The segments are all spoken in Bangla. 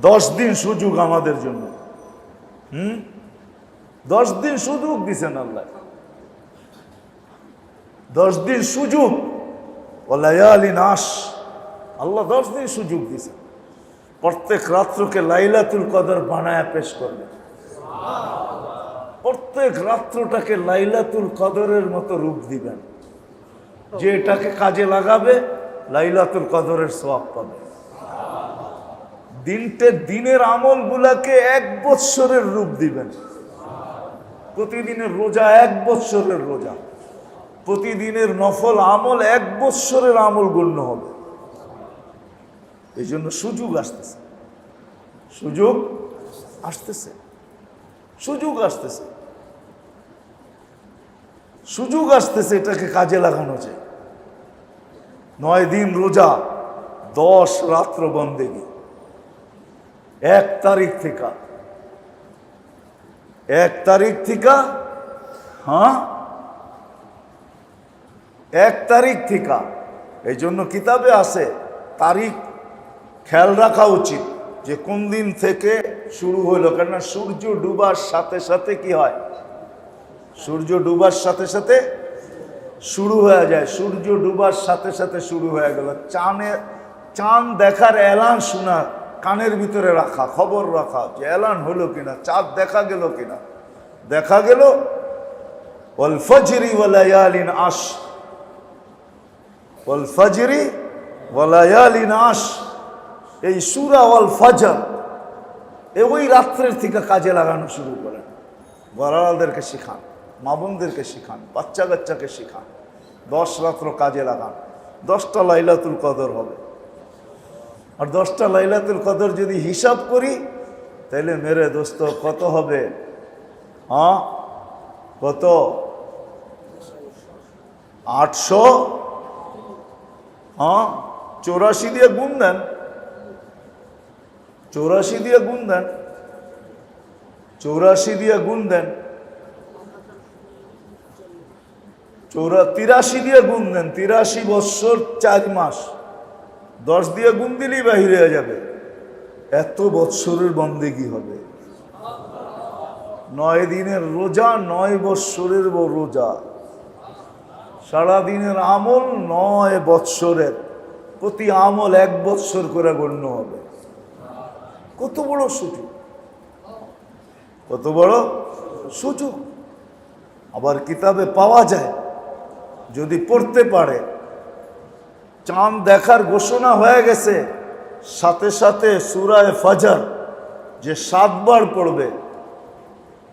10 দিন সুযোগ আমাদের জন্য। 10 দিন সুযোগ দিছেন আল্লাহ, 10 দিন সুযোগ। ওয়ালায়ালিন আশ, আল্লাহ 10 দিন সুযোগ দিছেন। প্রত্যেক রাত্রকে লাইলাতুল কদর বানায়া পেশ করবেন। প্রত্যেক রাত্রটাকে লাইলাতুল কদরের মতো রূপ দিবেন, যে এটাকে কাজে লাগাবে লাইলাতুল কদরের সওয়াব পাবে। দিনের আমলগুলাকে 1 বৎসরের রূপ দিবেন। প্রতিদিনের রোজা 1 বৎসরের রোজা, প্রতিদিনের নফল আমল 1 বৎসরের আমল গণ্য হবে। এই জন্য সুযোগ আসতেছে, সুযোগ আসতেছে, সুযোগ আসতেছে, সুযোগ আসতেছে, এটাকে কাজে লাগানো যায়। 9 দিন রোজা, 10 রাত্র বন্দেগী। 1 তারিখ থেকে 1 তারিখ থেকে এই জন্য কিতাবে আছে তারিখ খেয়াল রাখা উচিত যে কোন দিন থেকে শুরু হলো। কেননা সূর্য ডুবার সাথে সাথে কি হয়? সূর্য ডুবার সাথে সাথে শুরু হয়ে যায়। সূর্য ডুবার সাথে সাথে শুরু হয়ে গেল। চাঁদ দেখার এলান শোনা, কানের ভিতরে রাখা, খবর রাখা যে এলান হলো কিনা, চাঁদ দেখা গেল কিনা। দেখা গেল ওয়াল ফজরি ওয়া লায়ালিন আশ, ওয়াল ফজরি ওয়া লায়ালিন আশ। এই সূরা ওয়াল ফজর ওই রাত্রের থেকে কাজে লাগানো শুরু করেন। বড়দেরকে শিখান, মা বোনদেরকে শিখান, বাচ্চা কাচ্চাকে শিখান। 10 রাত্র কাজে লাগান। 10টা লাইলাতুল কদর হবে। আর 10টা লাইলাতুল কদর যদি হিসাব করি তাহলে মেরে দোস্ত কত হবে? কত? 884 দিয়ে গুণ দেন, 84 দিয়ে গুণ দেন, 84 দিয়ে গুণ দেন, 83 দিয়ে গুণ দেন। 83 বৎসর 4 মাস, 10 দিয়ে গুণ দিলেই বাহির হয়ে যাবে। এত বৎসরের বন্দেগী হবে। 9 দিনের রোজা, 9 বৎসরের রোজা। সারাদিনের আমল 9 বৎসরের, প্রতি আমল 1 বৎসর করে গণ্য হবে। কত বড় সুযোগ, কত বড় সুযোগ। আবার কিতাবে পাওয়া যায়, যদি পড়তে পারে। চাঁদ দেখার ঘোষণা হয়ে গেছে, সাথে সাথে সূরা ফজর যে 7 বার পড়বে,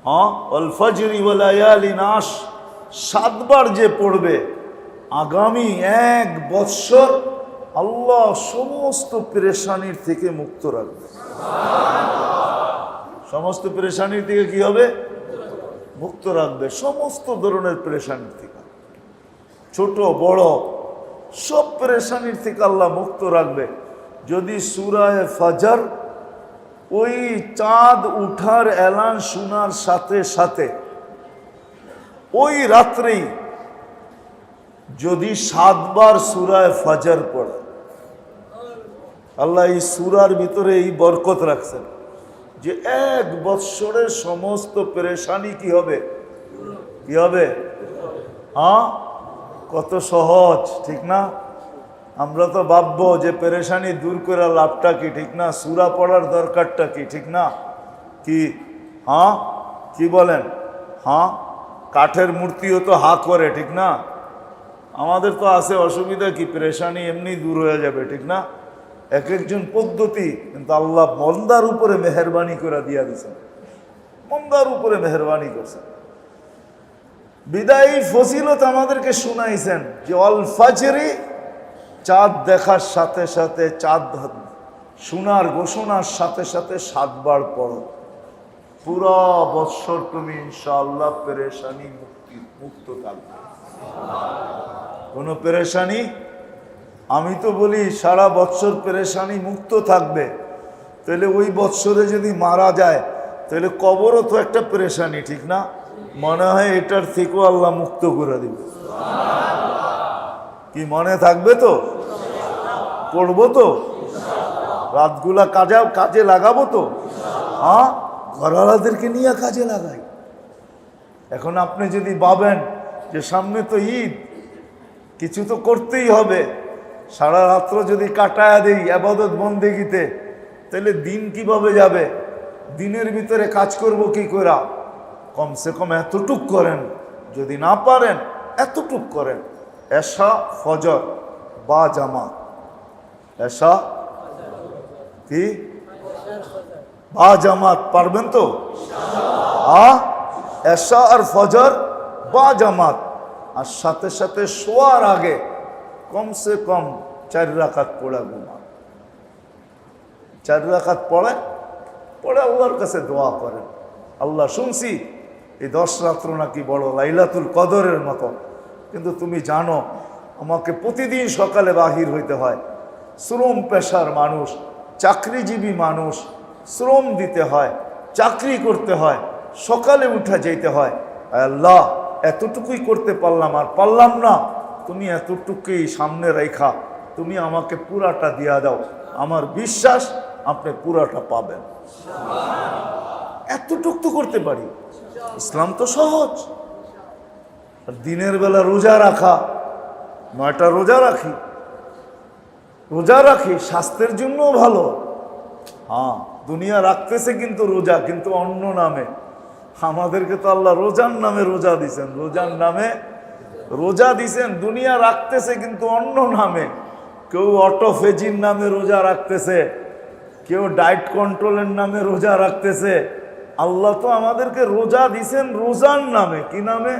ওয়াল ফজরি ওয়া লায়ালিন আশ, 7 বার যে পড়বে, আগামী 1 বৎসর আল্লাহ সমস্ত পেরেশানির থেকে মুক্ত রাখবে। সমস্ত পেরেশানির থেকে কি হবে? মুক্ত রাখবে। সমস্ত ধরনের পেরেশানির থেকে, ছোট বড় সব পেরেশানির থেকে আল্লাহ মুক্ত রাখবে। যদি সূরা ফজর ওই চাঁদ উঠার এলান শোনার সাথে সাথে ওই রাত্রেই যদি 7 বার সূরা ফজর পড়ে, আল্লাহ এই সূরার ভিতরে এই বরকত রাখছেন যে 1 বৎসরের সমস্ত পেরেশানি কি হবে? কি হবে? কত সহজ, ঠিক না? আমরা তো ভাববো যে পেরেশানি দূর করে লাভটা কি, ঠিক না? সূরা পড়ার দরকারটা কি, ঠিক না? কি কি বলেন? কাঠের মূর্তিও তো করে, ঠিক না? আমাদের তো আছে অসুবিধা কি, পেরেশানি এমনি দূর হয়ে যাবে, ঠিক না? এক একজন পদ্ধতি, কিন্তু আল্লাহ মন্দার উপরে মেহেরবানি করে দিয়া দিয়েছেন। মন্দার উপরে মেহেরবানি করছেন। বিদায়ী ফজিলত আমাদেরকে শুনাইছেন যে ওয়াল ফজরি, চাঁদ দেখার সাথে সাথে, চাঁদ শোনার ঘোষণার সাথে সাথে 7 বার পড়ো। পুরা বৎসর তুমি ইনশাআল্লাহ পেরেশানি মুক্ত থাকবে। কোনো পেরেশানি, আমি তো বলি সারা বৎসর পেরেশানি মুক্ত থাকবে। তাহলে ওই বৎসরে যদি মারা যায় তাহলে কবরও তো একটা পেরেশানি, ঠিক না? মনে হয় এটার থেকেও আল্লাহ মুক্ত করে দিবে। কি মনে থাকবে তো? পড়বো তো? রাতগুলা কাজে লাগাবো তো, হ্যাঁ, ঘরওয়ালাদেরকে নিয়ে কাজে লাগাই। এখন আপনি যদি ভাবেন যে সামনে তো ঈদ, কিছু তো করতেই হবে, সারা রাত্র যদি কাটায়া দিই ইবাদত বন্দেগিতে, তাহলে দিন কিভাবে যাবে? দিনের ভিতরে কাজ করব কি করে? কমসে কম এতটুক করেন, যদি না পারেন এতটুক করেন, এশা ফজর বা জামাত। এশা কি বা জামাত পারবেন তো? এশা আর ফজর বা জামাত, আর সাথে সাথে শোয়ার আগে কমসে কম 4 রাকাত পড়া ঘুমান। 4 রাকাত পড়ে আল্লাহর কাছে দোয়া করেন, আল্লাহ শুনছি এই 10 রাত্র নাকি বড় লাইলাতুল কদরের মতো, কিন্তু তুমি জানো আমাকে প্রতিদিন সকালে বাহির হইতে হয়, শ্রম পেশার মানুষ, চাকরিজীবী মানুষ, শ্রম দিতে হয়, চাকরি করতে হয়, সকালে উঠা যেতে হয়। আল্লাহ এতটুকুই করতে পারলাম, আর পারলাম না, তুমি এতটুকুই সামনে রেখা তুমি আমাকে পুরাটা দিয়া দাও, আমার বিশ্বাস আপনি পুরাটা পাবেন। এতটুক তো করতে পারি, ইসলাম তো সহজ। আর দিনের বেলা রোজা রাখা, 9টা রোজা রাখি স্বাস্থ্যের জন্যও ভালো। হ্যাঁ, দুনিয়া রাখতেছে কিন্তু রোজা, কিন্তু অন্য নামে। আমাদেরকে তো আল্লাহ রোজার নামে রোজা দিছেন, রোজার নামে রোজা দিছেন, দুনিয়া রাখতেছে কিন্তু অন্য নামে। কেউ অটোফেজির নামে রোজা রাখতেছে, কেউ ডায়েট কন্ট্রোলের নামে রোজা রাখতেছে। আল্লাহ তো আমাদেরকে রোজা দিছেন রোজার নামে। কি নামে?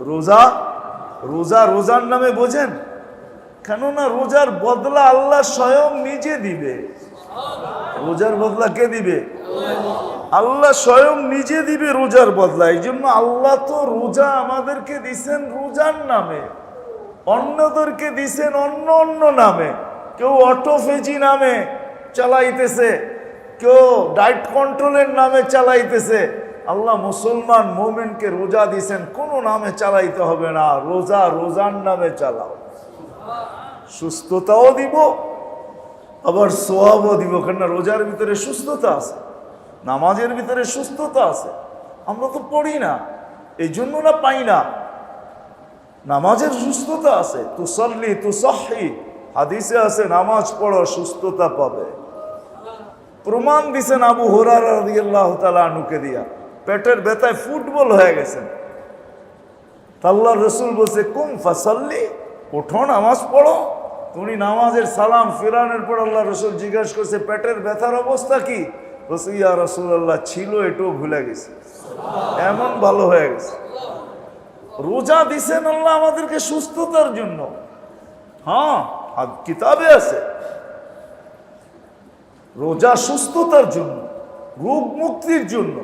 রোজার নামে। বোঝেন? কেননা রোজার বদলা আল্লাহ স্বয়ং নিজে দিবে। রোজার বদলা কে দিবে? আল্লাহ স্বয়ং নিজে দিবে রোজার বদলা। এই জন্য আল্লাহ তো রোজা আমাদেরকে দিছেন রোজার নামে, অন্যদেরকে দিছেন অন্য নামে। কেউ অটোফেজি নামে চালাইতেছে, কেউ ডায়েট কন্ট্রোলের নামে চালাইতেছে। আল্লাহ মুসলমান মোমেনকে রোজা দিছেন কোনো নামে চালাইতে হবে না, রোজার নামে চালাও। সুস্থতাও দিব, আবার সোয়াবও দিব, কেননা রোজার ভিতরে সুস্থতা আছে, নামাজের ভিতরে সুস্থতা আছে। আমরা তো পড়ি না, এই জন্য না পাই না। নামাজের সুস্থতা আছে, তুসাল্লি তুসাহি, হাদিসে আছে নামাজ পড়ো সুস্থতা পাবে। প্রমাণ দিছেন আবু হুরায়রা রাদিয়াল্লাহু তাআলা আনহুকে দিয়া, পেটের ব্যথায় ফুটবল হয়ে গেছেন। আল্লাহর রাসূল বলছে কুম ফাসাল্লি, ওঠো নামাজ পড়ো। তুমি নামাজের সালাম ফিরানোর পর আল্লাহ রাসূল জিজ্ঞাসা করছে পেটের ব্যথার অবস্থা কি? বলছে ইয়া রাসূলুল্লাহ ছিল, এটাও ভুলে গেছে, এমন ভালো হয়ে গেছে। রোজা দিছেন আল্লাহ আমাদেরকে সুস্থতার জন্য। হ্যাঁ, আর কিতাবে আছে রোজা সুস্থতার জন্য, রোগ মুক্তির জন্য।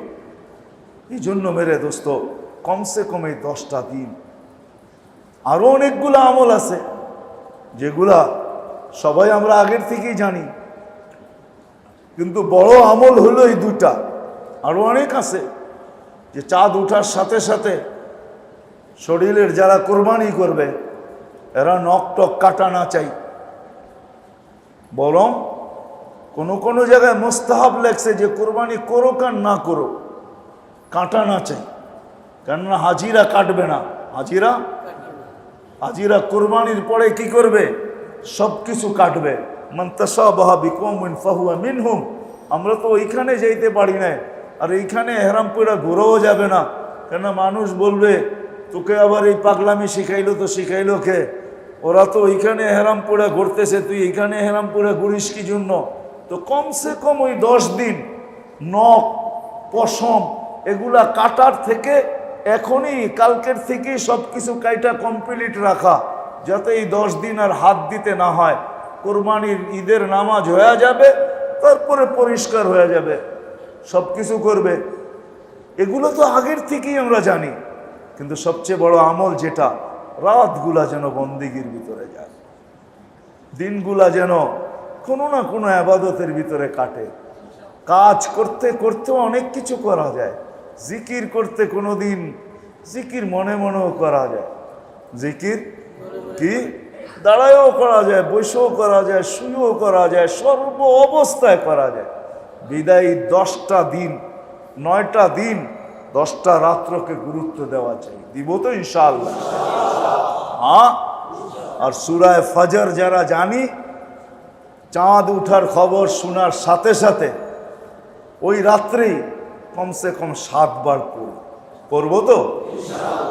এই জন্য মেরে দোস্ত, কমসে কম এই 10টা দিন। আরো অনেকগুলো আমল আছে যেগুলা সবাই আমরা আগের থেকেই জানি, কিন্তু বড় আমল হলো এই 2টা। আরো অনেক আছে, যে চাঁদ ওঠার সাথে সাথে শরীরের যারা কোরবানি করবে এরা নখ টক কাটা না চাই, বরং কোনো জায়গায় মুস্তাহাব লেখছে যে কোরবানি করো আর না করো, কাটা না চাই। কেননা হাজিরা কাটবে না, হাজিরা কোরবানির পরে কি করবে? সব কিছু কাটবে। মান তাশাবাহা বিকওমিন ফাহুয়া মিনহুম। আমরা তো ওইখানে যাইতে পারি না, আর এইখানে এহরাম পরে ঘুরেও যাবে না, কেন মানুষ বলবে তোকে আবার এই পাগলামি শিখাইলো, তো শিখাইলো কে? ওরা তো ওইখানে এহরাম পরে ঘুরতেছে, তুই এইখানে এহরাম পরে ঘুরিস কি জন্য? তো কমসে কম ওই 10 দিন নখ পশম এগুলা কাটার থেকে এখনই কালকের থেকেই সব কিছু কাইটা কমপ্লিট রাখা, যাতে এই 10 দিন আর হাত দিতে না হয়। কোরবানির ঈদের নামাজ হয়ে যাবে, তারপরে পরিষ্কার হয়ে যাবে, সব কিছু করবে। এগুলো তো আগের থেকেই আমরা জানি, কিন্তু সবচেয়ে বড় আমল যেটা, রাতগুলা যেন বন্দেগীর ভিতরে যায়, দিনগুলা যেন কোনো না কোনো আবাদতের ভিতরে কাটে। কাজ করতে করতেও অনেক কিছু করা যায়, জিকির করতে কোনো দিন জিকির মনে মনেও করা যায়। জিকির কি দাঁড়ায়ও করা যায়, বসেও করা যায়, শুয়েও করা যায়, সর্ব অবস্থায় করা যায়। বিদায়ী 10টা দিন, 9টা দিন, 10টা রাত্রকে গুরুত্ব দেওয়া চাই। দিব তো ইনশাআল্লাহ? হ্যাঁ। আর সূরা ফজর যারা জানি, চাঁদ উঠার খবর শোনার সাথে সাথে ওই রাত্রেই কমসে কম 7 বার পড়বো তো।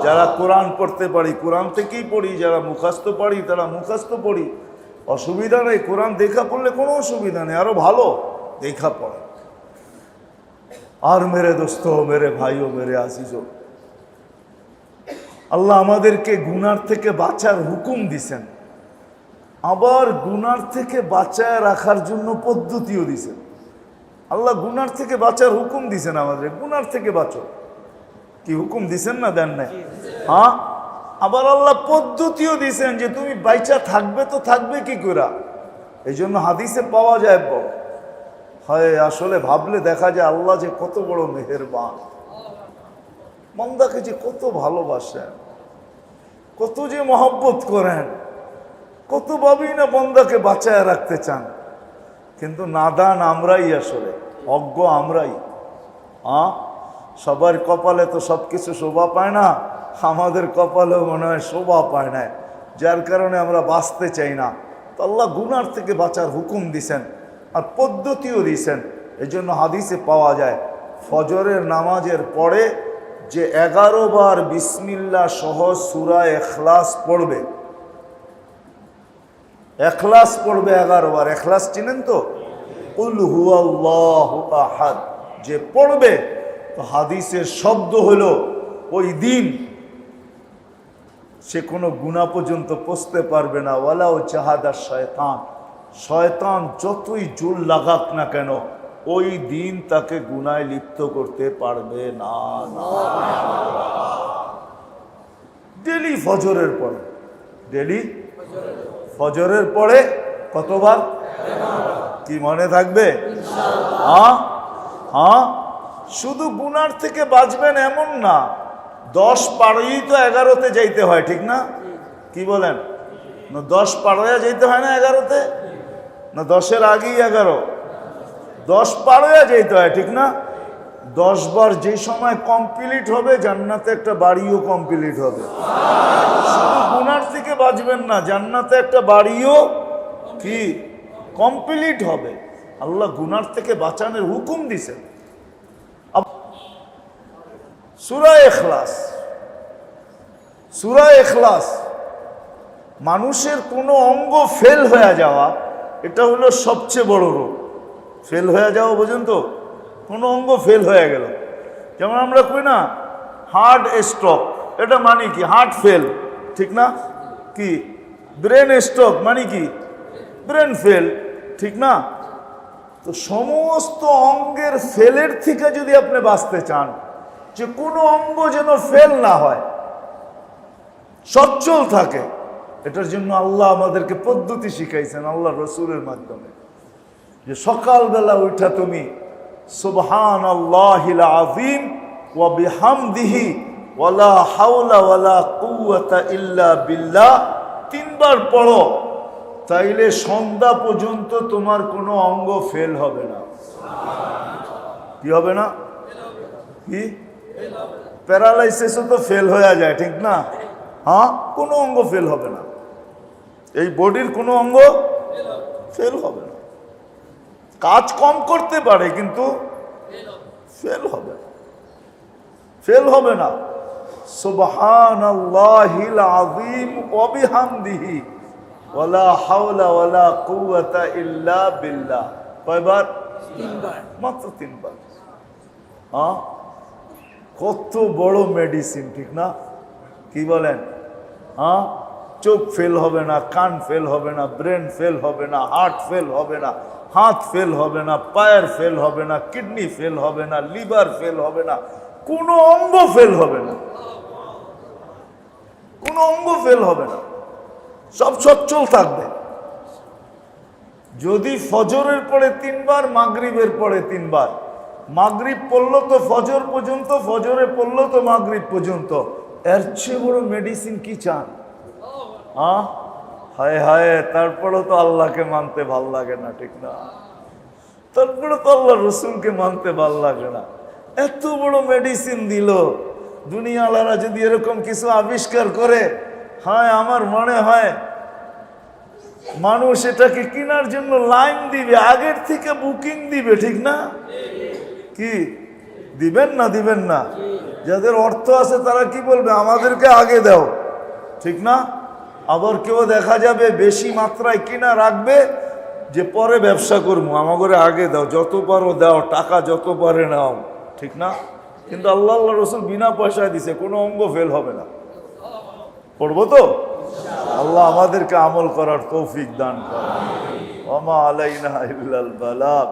যারা কোরআন পড়তে পারি কোরআন থেকেই পড়ি, যারা মুখস্থ পারি তারা মুখস্থ পড়ি, অসুবিধা নেই। কোরআন দেখা পড়লে কোনো অসুবিধা নেই, আরো ভালো দেখা পড়ে। আর মেরে দোস্ত, মেরে ভাইও, মেরে আজিজও, আল্লাহ আমাদেরকে গুনার থেকে বাঁচার হুকুম দিছেন, আবার গুনার থেকে বাঁচায় রাখার জন্য পদ্ধতিও দিছেন। আল্লাহ গুনার থেকে বাঁচার হুকুম দিছেন, আমাদের গুনার থেকে বাঁচো, কি হুকুম দিছেন না? দেন নাই? হ্যাঁ। আবার আল্লাহ পদ্ধতিও দিছেন যে তুমি বাইচা থাকবে তো থাকবে কি করে। এই জন্য হাদিসে পাওয়া যায়, হয় আসলে ভাবলে দেখা যায় আল্লাহ যে কত বড় মেহেরবান, বান্দাকে যে কত ভালোবাসেন, কত যে মহব্বত করেন, কত ভাবেই না বান্দাকে বাঁচায় রাখতে চান। কিন্তু নাদান আমরাই, আসলে অজ্ঞ আমরাই। সবার কপালে তো সব কিছু শোভা পায় না, আমাদের কপালেও মনে হয় শোভা পায় না, যার কারণে আমরা বাঁচতে চাই না। তো আল্লাহ গুনার থেকে বাঁচার হুকুম দিছেন আর পদ্ধতিও দিছেন। এই জন্য হাদিসে পাওয়া যায় ফজরের নামাজের পরে যে 11 বার বিসমিল্লাহ সহ সূরা ইখলাস পড়বে, ইখলাস পড়বে 11 বার। ইখলাস চিনেন তো? কুল হুয়াল্লাহু আহাদ যে পড়বে, তো হাদিসের শব্দ হলো ওই দিন সে কোনো গুনাহ পর্যন্ত পৌঁছতে পারবে না। ওয়ালাউ জাহাদা শয়তান, শয়তান যতই জোর লাগাক না কেন, ওই দিন তাকে গুনায় লিপ্ত করতে পারবে না। ডেলি ফজরের পরে, ডেলি ফজরের পরে কতবার? কি মনে থাকবে? হ্যাঁ হ্যাঁ। শুধু গুনার থেকে বাঁচবেন এমন না, 10 পারেই তো 11তে যাইতে হয়, ঠিক না? কি বলেন? না 10 পার যাইতে হয় না 11তে? না 10-এর আগেই 11? 10 পার যাইতে হয়, ঠিক না? 10 বার যে সময় কমপ্লিট হবে, জান্নাতে একটা বাড়িও কমপ্লিট হবে। শুধু গুনার থেকে বাঁচবেন না, জান্নাতে একটা বাড়িও কি কমপ্লিট হবে। আল্লাহ গুনার থেকে বাঁচানোর হুকুম দিছেন। সূরা ইখলাস, সূরা ইখলাস, মানুষের কোনো অঙ্গ ফেল হয়ে যাওয়া, এটা হলো সবচেয়ে বড় রোগ। ফেল হয়ে যাওয়া, বুঝুন তো? কোনো অঙ্গ ফেল হয়ে গেল, যেমন আমরা কই না হার্ট স্ট্রোক, এটা মানে কি? হার্ট ফেল, ঠিক না? কি ব্রেন স্ট্রোক মানে কি? ব্রেন ফেল, ঠিক না? তো সমস্ত অঙ্গের ফেলের থেকে যদি আপনি বাঁচতে চান, যে কোনো অঙ্গ যেন ফেল না হয়, সচ্ছল থাকে, এটার জন্য আল্লাহ আমাদেরকে পদ্ধতি শিখাইছেন আল্লাহ রসুলের মাধ্যমে। যে সকালবেলা উঠা তুমি সুবহানাল্লাহিল আযীম ওয়া বিহামদিহি ওয়ালা হাওলা ওয়ালা কুওয়াতা ইল্লা বিল্লাহ 3 বার পড়ো, তাইলে সন্ধ্যা পর্যন্ত তোমার কোনো অঙ্গ ফেল হবে না। কি হবে না? কি প্যারালাইসিসও তো ফেল হয়ে যায়, ঠিক না? হ্যাঁ, কোনো অঙ্গ ফেল হবে না, এই বডির কোনো অঙ্গ ফেল হবে না। কাজ কম করতে পারে কিন্তু ফেল হবে না, ফেল হবে না। সুবহানাল্লাহিল আযীম ওয়া বিহামদিহি ওয়ালা হাওলা ওয়ালা কুওয়াতা ইল্লা বিল্লাহ। কয়বার? 3 বার, মাত্র 3 বার। হ্যাঁ, কত বড় মেডিসিন, ঠিক না? কি বলেন? হ্যাঁ, চোখ ফেল হবে না, কান ফেল হবে না, ব্রেন ফেল হবে না, হার্ট ফেল হবে না, হাত ফেল হবে না, পায়ের ফেল হবে না, কিডনি ফেল হবে না, লিভার ফেল হবে না, কোনো অঙ্গ ফেল হবে না, কোনো অঙ্গ ফেল হবে না, সব সচ্ছল থাকবে। যদি ফজরের পরে 3 বার, মাগরিবের পরে 3 বার, মাগরিব পড়লো তো ফজর পর্যন্ত, ফজরে পড়লো তো মাগরিব পর্যন্ত, এর চেয়ে বড় মেডিসিন কি চান? হায় হায়, তারপরেও তো আল্লাহকে মানতে ভাল লাগে না, ঠিক না? তারপরে তো আল্লাহ রসুলকে মানতে ভাল লাগে না। এত বড় মেডিসিন দিল, দুনিয়াওয়ালারা যদি এরকম কিছু আবিষ্কার করে, হ্যাঁ আমার মনে হয় মানুষ এটাকে কেনার জন্য লাইন দিবে, আগের থেকে বুকিং দিবে, ঠিক না? কি দিবেন না? দিবেন না? যাদের অর্থ আছে তারা কি বলবে, আমাদেরকে আগে দাও, ঠিক না? আবার কেউ দেখা যাবে বেশি মাত্রায় কিনা রাখবে, যে পরে ব্যবসা করবো, আমাকে আগে দাও, যত পারো দাও, টাকা যত পারে নাও, ঠিক না? কিন্তু আল্লাহ রসুল বিনা পয়সায় দিছে, কোনো অঙ্গ ফেল হবে না। পড়বো তো? আল্লাহ আমাদেরকে আমল করার তৌফিক দান করে। ওমা আলাইনা ইল্লাল বালাগ।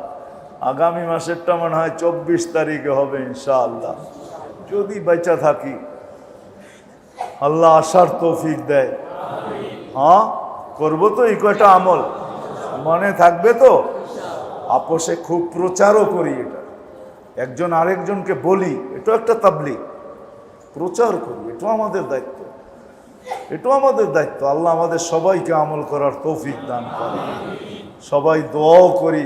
আগামী মাসেরটা মনে হয় 24 তারিখে হবে ইনশাআল্লাহ, যদি বেঁচে থাকি, আল্লাহ আসার তৌফিক দেয়। হ্যাঁ, করবো তো এই কয়টা আমল, মনে থাকবে তো? আপোষে খুব প্রচারও করি, এটা একজন আরেকজনকে বলি, এটা একটা তাবলীগ, প্রচার করি, এটাও আমাদের দায়িত্ব, এটাও আমাদের দায়িত্ব। আল্লাহ আমাদের সবাইকে আমল করার তৌফিক দান করে। সবাই দোয়াও করি।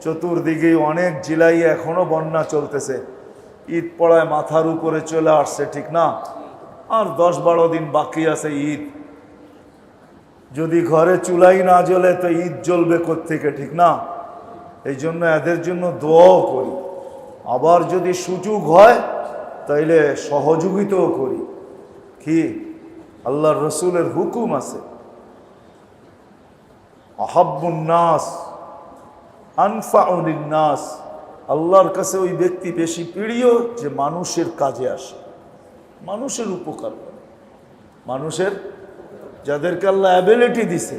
চতুর্দিকেই অনেক জেলায় এখনো বন্যা চলতেছে, ঈদ পড়ায় মাথার উপরে চলে আসছে, ঠিক না? আর 10-12 দিন বাকি আছে ঈদ। যদি ঘরে চুলাই না জ্বলে তো ঈদ জ্বলবে কোত্থেকে, ঠিক না? এই জন্য এদের জন্য দোয়াও করি। আবার যদি সুযোগ হয় তাইলে সহযোগিতাও করি। কি আল্লাহর রসুলের হুকুম আছে, আহাব্বুন নাস আনফাউ লিন-নাস। আল্লাহর কাছে ওই ব্যক্তি বেশি প্রিয় যে মানুষের কাজে আসে, মানুষের উপকার করে, মানুষের, যাদেরকে আল্লাহ অ্যাবিলিটি দিছে,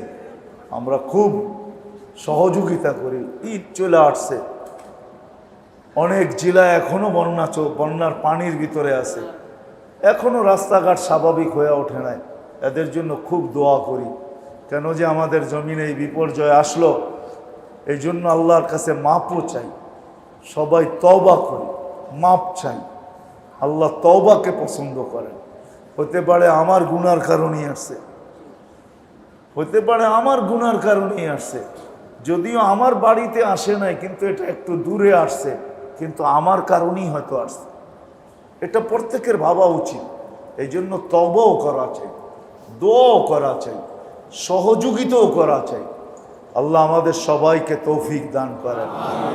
আমরা খুব সহযোগিতা করি। ঈদ চলে আসছে, অনেক জেলায় এখনো বন্যার পানির ভিতরে আছে, এখনো রাস্তাঘাট স্বাভাবিক হয়ে ওঠে নাই। এদের জন্য খুব দোয়া করি। কেন যে আমাদের জমিনে এই বিপর্যয় আসলো, এই জন্য আল্লাহর কাছে মাপও চাই, সবাই তওবা করি, মাপ চাই। আল্লাহ তওবাকে পছন্দ করেন। হতে পারে আমার গুনার কারণেই আসছে, হতে পারে আমার গুনার কারণেই আসছে, যদিও আমার বাড়িতে আসে নাই, কিন্তু এটা একটু দূরে আসছে, কিন্তু আমার কারণেই হয়তো আসছে। এটা প্রত্যেকের ভাবা উচিত। এই জন্য তওবাও করা চাই, দোয়াও করা চাই, সহযোগিতাও করা চাই। আল্লাহ আমাদের সবাইকে তৌফিক দান করেন।